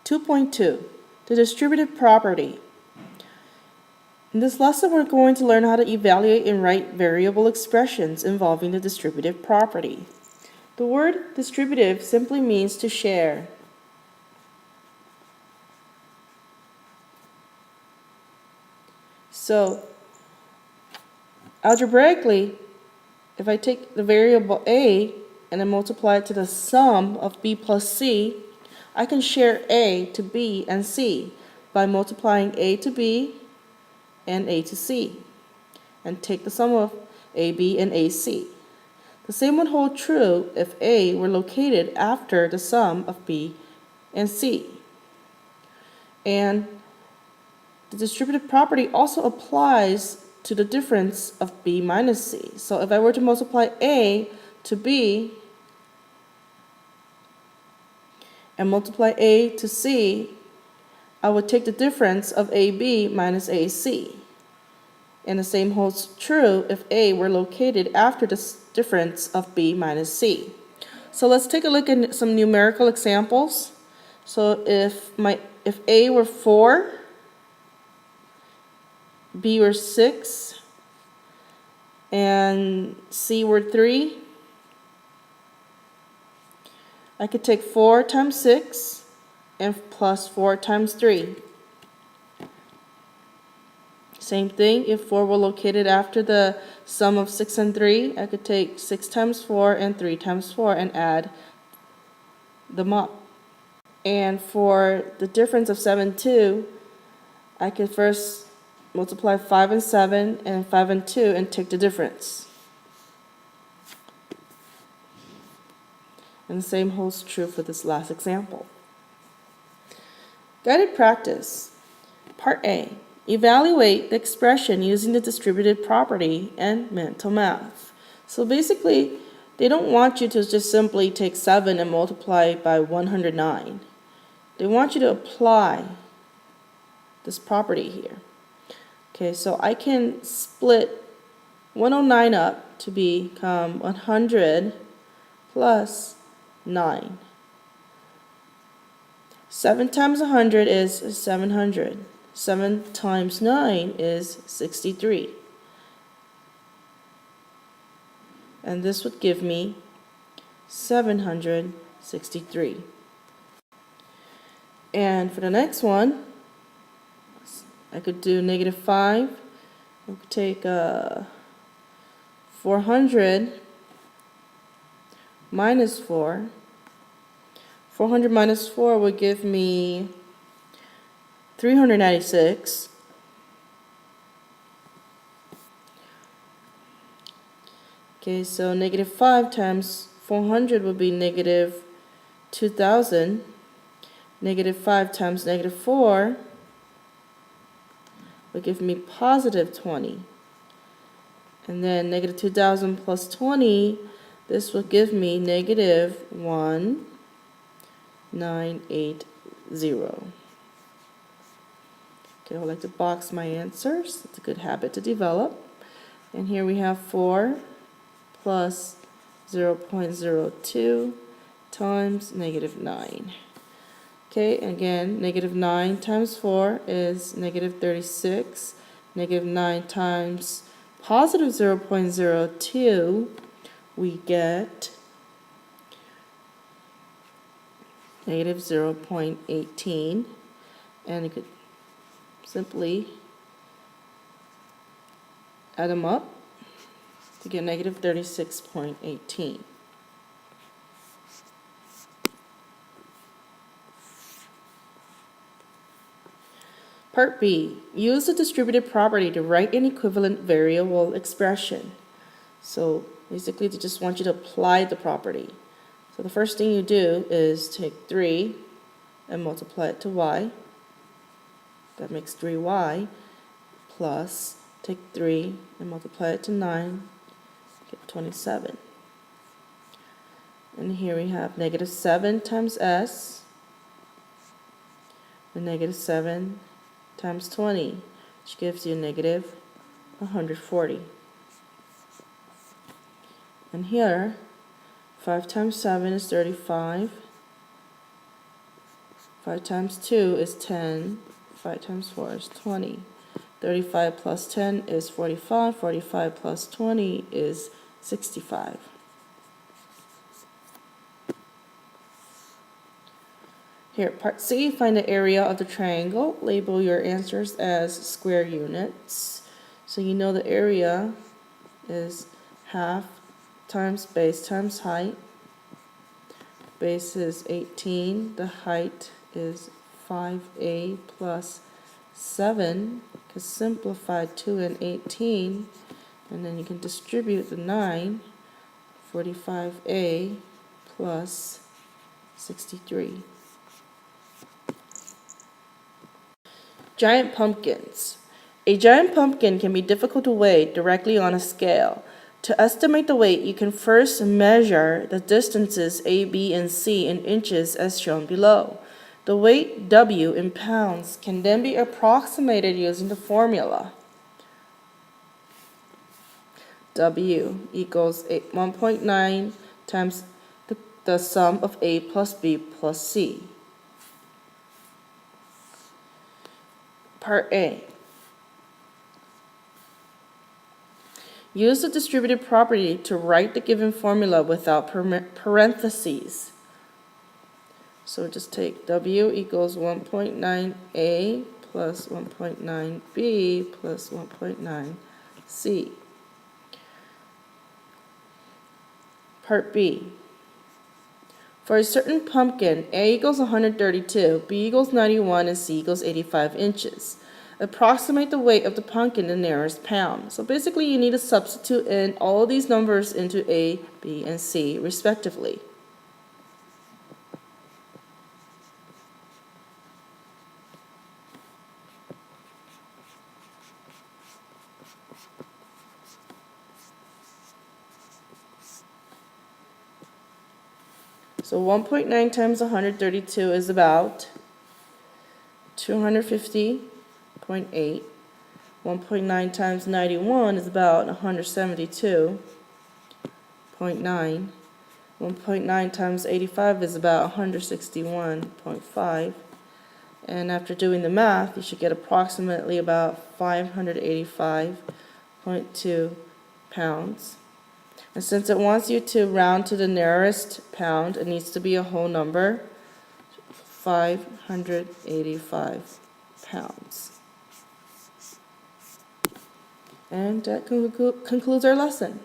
2.2, the distributive property. In this lesson, we're going to learn how to evaluate and write variable expressions involving the distributive property. The word distributive simply means to share. So, algebraically, if I take the variable a and I multiply it to the sum of b plus c, I can share a to b and c by multiplying a to b and a to c, and take the sum of ab and ac. The same would hold true if a were located after the sum of b and c. And the distributive property also applies to the difference of b minus c. So if I were to multiply a to b and multiply a to c, I would take the difference of ab minus ac. And the same holds true if a were located after the difference of b minus c. So let's take a look at some numerical examples. So if a were 4, b were 6, and c were 3, I could take 4 times 6 and plus 4 times 3. Same thing, if 4 were located after the sum of 6 and 3, I could take 6 times 4 and 3 times 4 and add them up. And for the difference of 7 and 2, I could first multiply 5 and 7 and 5 and 2 and take the difference. And the same holds true for this last example. Guided practice. Part A. Evaluate the expression using the distributive property and mental math. So basically, they don't want you to just simply take 7 and multiply it by 109. They want you to apply this property here. Okay, so I can split 109 up to become 100 plus 9. 7 times 100 is 700. 7 times 9 is 63. And this would give me 763. And for the next one, I could do negative 5. I could take 400 minus 4. 400 minus 4 would give me 396. Okay, so negative 5 times 400 would be negative 2,000. Negative 5 times negative 4 would give me positive 20. And then negative 2,000 plus 20, this will give me negative 1980. Okay, I would like to box my answers. It's a good habit to develop. And here we have 4 plus 0.02 times negative 9. Okay, and again, negative 9 times 4 is negative 36. Negative 9 times positive 0.02, we get negative 0.18. And you could simply add them up to get negative 36.18. Part B. Use the distributive property to write an equivalent variable expression. So basically they just want you to apply the property. So the first thing you do is take 3 and multiply it to y. That makes 3y, plus take 3 and multiply it to 9, get 27. And here we have negative 7 times s, and negative 7 times 20, which gives you negative 140. And here, 5 times 7 is 35. 5 times 2 is 10. 5 times 4 is 20. 35 plus 10 is 45. 45 plus 20 is 65. Here, part C, find the area of the triangle. Label your answers as square units. So you know the area is half times base times height. Base is 18. The height is 5a plus 7. You can simplify 2 and 18. And then you can distribute the 9. 45a plus 63. Giant pumpkins. A giant pumpkin can be difficult to weigh directly on a scale. To estimate the weight, you can first measure the distances A, B, and C in inches as shown below. The weight W in pounds can then be approximated using the formula. W equals 1.9 times the sum of A plus B plus C. Part A. Use the distributive property to write the given formula without parentheses. So just take W equals 1.9A plus 1.9B plus 1.9C. Part B. For a certain pumpkin, A equals 132, B equals 91, and C equals 85 inches. Approximate the weight of the pumpkin in the nearest pound. So basically you need to substitute in all these numbers into A, B, and C respectively. So 1.9 times 132 is about 250.8. 1.9 times 91 is about 172.9. 1.9 times 85 is about 161.5. And after doing the math, you should get approximately about 585.2 pounds. And since it wants you to round to the nearest pound, it needs to be a whole number, 585 pounds. And that concludes our lesson.